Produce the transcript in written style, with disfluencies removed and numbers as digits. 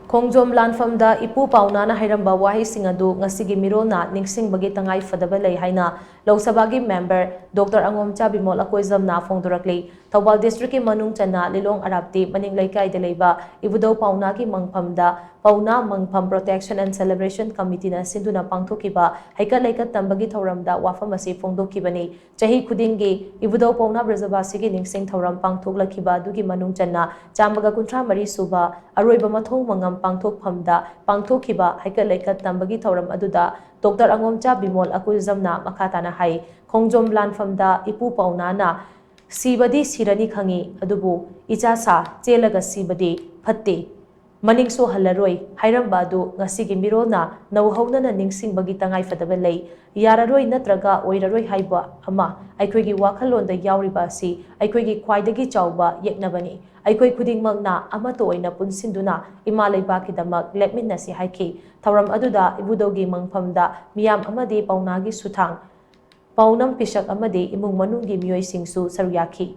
Khongjom Lanfamda Ipu Paunana Hairamba Wahising adu ngasigi mirona ningsingbagi tangai fadaba lei haina Lok Sabha member Dr. Angomcha Bimol Akoizamna phongdorakle Thobal district ki manung chana Lilong Arabti maning laikai de leiba Ibudau Pauna ki mangphamda Pauna Mangpham Protection and Celebration Committee na sinduna pangthokiba haika laikat tambagi thoramda wafam asi phongdokibani chahi khudingi Ibudau Pauna Brajabasi ki ningsing thoram pangthoklakiba dugi manung chana chambaga kuntra mari suba aroiba mathong mangam pangthokphamda pangthokiba haika laikat tambagi thoram aduda Dr. Angomcha Bimol Akoizamna makhatana hai Khongjom Lanfamda Ipu Paunana Sibadi Sirani Khangi adubu ichasa chelaga sibadi phatte Maningso halaroi hairambadu ngasigi mirona nauhaunana ningsingbagi tangai fadaba lei yararoi natraga oiraroi haiba ama aikoigi wakhalonda yauriba asi aikoigi khwaidagi chawba yeknabani aikoi khudingmakna amato oina punsinduna imalaibakidamak lepminnasi haiki thauram aduda ibudogi mangphamda miyam amadi paunagi suthang paunam pisak amadi imung manunggi miyoi singsu saruyaki